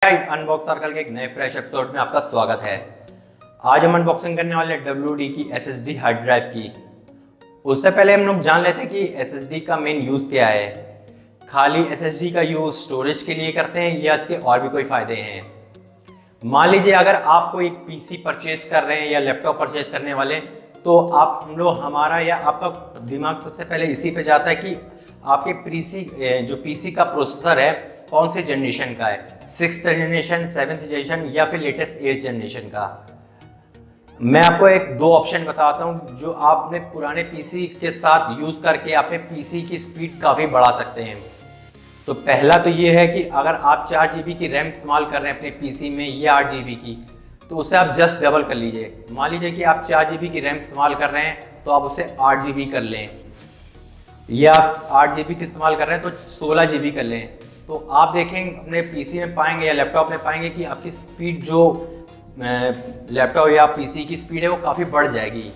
Unbox circle के एक नए फ्रेश एपिसोड में आपका स्वागत है। आज हम अनबॉक्सिंग करने वाले WD की SSD हार्ड ड्राइव की। उससे पहले हम लोग जान लेते हैं कि SSD का मेन यूज क्या है। खाली SSD का यूज स्टोरेज के लिए करते हैं या इसके और भी कोई फायदे हैं। मान लीजिए अगर आप कोई PC परचेज कर रहे हैं या लैपटॉप परचेज करने वाले, तो आप हम लोग हमारा या आपका दिमाग सबसे पहले इसी पे जाता है कि आपके PC का प्रोसेसर है कौन सी जनरेशन का है, 6th जनरेशन, 7th जनरेशन या फिर लेटेस्ट 8th जनरेशन का। मैं आपको दो ऑप्शन बताता हूं जो आपने पुराने PC के साथ यूज करके अपने PC की स्पीड काफी बढ़ा सकते हैं। तो पहला तो ये है कि अगर आप 4 GB की रैम इस्तेमाल कर रहे हैं अपने PC में या 8 GB की, तो उसे आप जस्ट डबल कर लीजिए। मान लीजिए कि आप 4 GB की रैम इस्तेमाल कर रहे हैं तो आप उसे 8 GB कर लें, या आप 8 GB की इस्तेमाल कर रहे हैं तो 16 GB कर लें। तो आप देखेंगे अपने PC में पाएंगे या लैपटॉप में पाएंगे कि आपकी स्पीड जो लैपटॉप या PC की स्पीड है वो काफ़ी बढ़ जाएगी।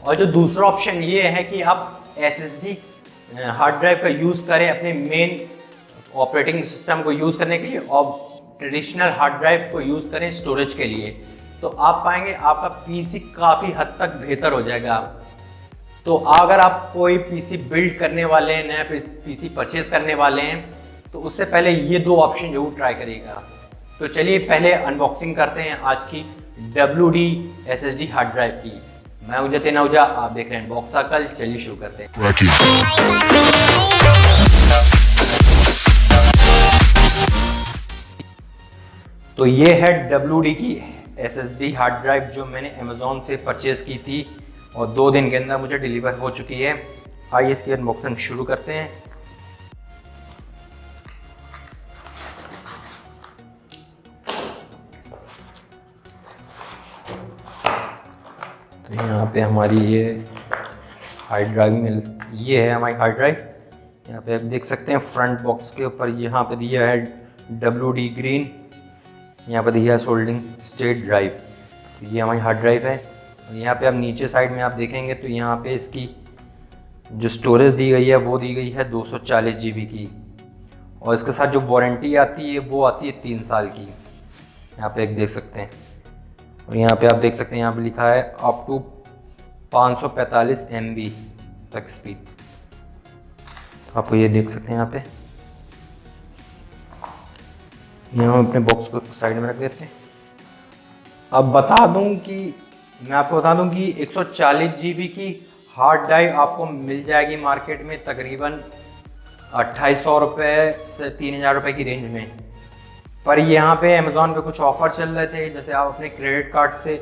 और जो दूसरा ऑप्शन ये है कि आप SSD हार्ड ड्राइव का यूज़ करें अपने मेन ऑपरेटिंग सिस्टम को यूज़ करने के लिए और ट्रेडिशनल हार्ड ड्राइव को यूज़ करें स्टोरेज के लिए, तो आप पाएंगे आपका PC काफ़ी हद तक बेहतर हो जाएगा। तो अगर आप कोई PC बिल्ड करने वाले हैं, नया PC परचेज करने वाले हैं, तो उससे पहले ये दो ऑप्शन जरूर ट्राई करिएगा। तो चलिए पहले अनबॉक्सिंग करते हैं आज की WD SSD हार्ड ड्राइव की। मैं हूं जतिन आहूजा, आप देख रहे हैं अनबॉक्स सर्कल। चलिए शुरू करते हैं। तो ये है WD की SSD हार्ड ड्राइव जो मैंने अमेजोन से परचेज की थी और 2 दिन के अंदर मुझे डिलीवर हो चुकी है। आइए इसकी अनबॉक्सिंग शुरू करते हैं। तो यहाँ पे हमारी ये हार्ड ड्राइव ये है हमारी हार्ड ड्राइव। यहाँ पे आप देख सकते हैं फ्रंट बॉक्स के ऊपर यहाँ पे दिया है WD ग्रीन, यहाँ पे दिया है सोल्डिंग स्टेट ड्राइव। तो ये हमारी हार्ड ड्राइव है। और यहाँ पे आप नीचे साइड में आप देखेंगे तो यहाँ पे इसकी जो स्टोरेज दी गई है वो दी गई है 240 GB की, और इसके साथ जो वारंटी आती है वो आती है 3 साल की। यहाँ पे एक देख सकते हैं। और यहाँ पे आप देख सकते हैं यहाँ पे लिखा है अप टू 545 MB तक स्पीड। तो आपको ये देख सकते हैं यहाँ पे। यहाँ हम अपने बॉक्स को साइड में रख देते हैं। अब मैं आपको बता दूं कि 140 GB की हार्ड ड्राइव आपको मिल जाएगी मार्केट में तकरीबन 2800 रुपये से 3000 रुपये की रेंज में। पर यहाँ पे अमेज़ॉन पे कुछ ऑफर चल रहे थे, जैसे आप अपने क्रेडिट कार्ड से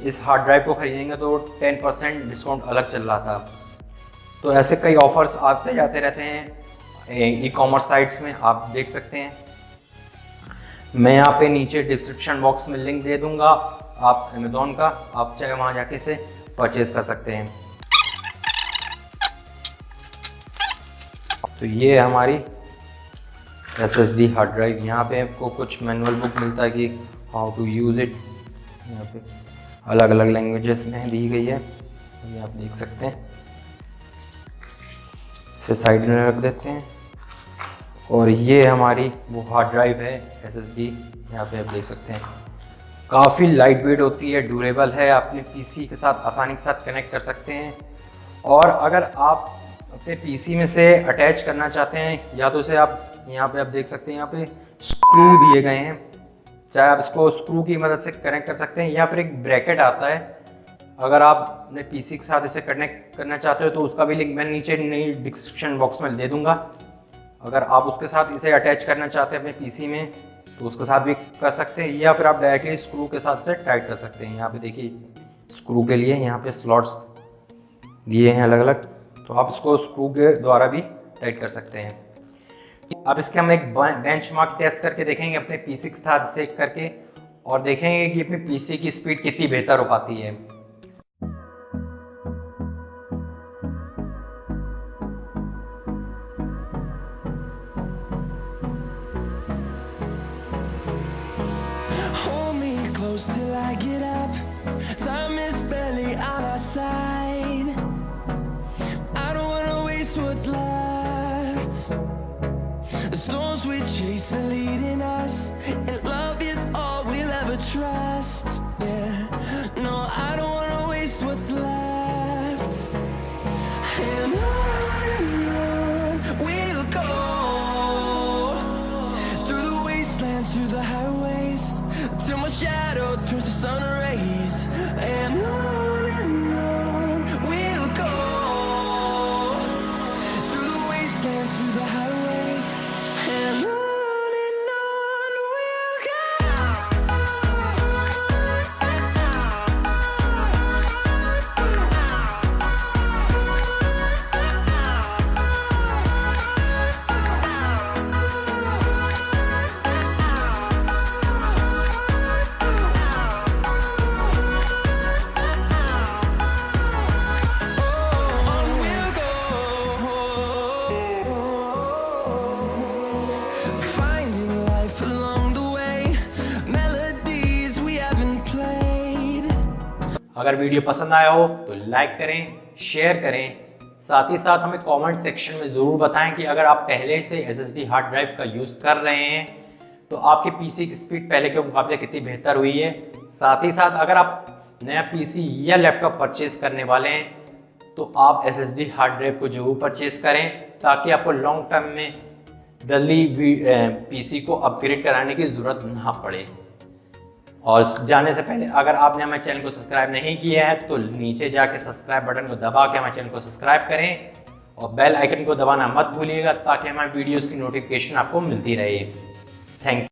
इस हार्ड ड्राइव को खरीदेंगे तो 10% डिस्काउंट अलग चल रहा था। तो ऐसे कई ऑफर्स आते जाते रहते हैं ई-कॉमर्स साइट्स में, आप देख सकते हैं। मैं यहाँ पे नीचे डिस्क्रिप्शन बॉक्स में लिंक दे दूंगा आप अमेज़ॉन का, आप चाहे वहाँ जाके से परचेज कर सकते हैं। तो ये हमारी SSD हार्ड ड्राइव। यहाँ पे आपको कुछ मैनुअल बुक मिलता है कि हाउ टू यूज़ इट। यहाँ पे अलग अलग लैंग्वेजेस में दी गई है, ये आप देख सकते हैं। इसे साइड में रख देते हैं। और ये हमारी वो हार्ड ड्राइव है SSD। यहाँ पे आप देख सकते हैं काफ़ी लाइट वेट होती है, ड्यूरेबल है, अपने PC के साथ आसानी के साथ कनेक्ट कर सकते हैं। और अगर आप अपने PC में से अटैच करना चाहते हैं, या तो उसे आप यहाँ पे आप देख सकते हैं यहाँ पे स्क्रू दिए गए हैं, चाहे आप इसको स्क्रू की मदद से कनेक्ट कर सकते हैं, या फिर एक ब्रैकेट आता है। अगर आप अपने PC के साथ इसे कनेक्ट करना चाहते हो तो उसका भी लिंक मैं नीचे डिस्क्रिप्शन बॉक्स में दे दूंगा। अगर आप उसके साथ इसे अटैच करना चाहते हैं अपने PC में तो उसके साथ भी कर सकते हैं, या फिर आप डायरेक्टली स्क्रू के साथ से टाइट कर सकते हैं। यहाँ पे देखिए स्क्रू के लिए यहाँ पे स्लॉट्स दिए हैं अलग अलग, तो आप इसको स्क्रू के द्वारा भी टाइट कर सकते हैं। अब इसके हम एक बेंचमार्क टेस्ट करके देखेंगे अपने PC के साथ चेक करके, और देखेंगे कि अपने PC की स्पीड कितनी बेहतर हो पाती है। Till I get up, time is barely on our side. I don't wanna waste what's left. The storms we chase are leading us. through the highways till my shadow turns to sun rays. And on we'll go through the wastelands, through the highways. And on we'll go. Finding life along the way, melodies we haven't played. अगर video पसंद आया हो तो like करें, share करें, साथ ही साथ हमें कमेंट सेक्शन में ज़रूर बताएं कि अगर आप पहले से SSD हार्ड ड्राइव का यूज़ कर रहे हैं तो आपके पीसी की स्पीड पहले के मुकाबले कितनी बेहतर हुई है। साथ ही साथ अगर आप नया पीसी या लैपटॉप परचेज करने वाले हैं तो आप SSD हार्ड ड्राइव को जरूर परचेज करें ताकि आपको लॉन्ग टर्म में जल्दी पीसी को अपग्रेड कराने की ज़रूरत ना पड़े। और जाने से पहले अगर आपने हमारे चैनल को सब्सक्राइब नहीं किया है तो नीचे जाके सब्सक्राइब बटन को दबा के हमारे चैनल को सब्सक्राइब करें और बेल आइकन को दबाना मत भूलिएगा ताकि हमारे वीडियोस की नोटिफिकेशन आपको मिलती रहे। Thank you.